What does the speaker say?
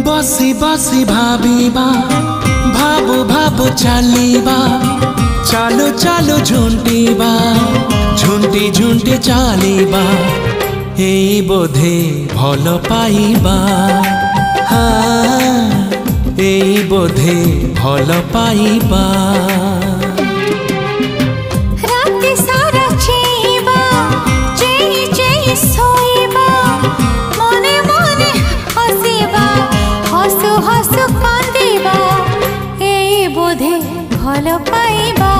बसी बसी भाविबा भाबु भाबु चलिबा चालू चालू झुंटिबा झुंटी झुंटी चलिबा एई बोधे भल पाइबा हाँ एई बोधे भल पाइबा भल पाइबा।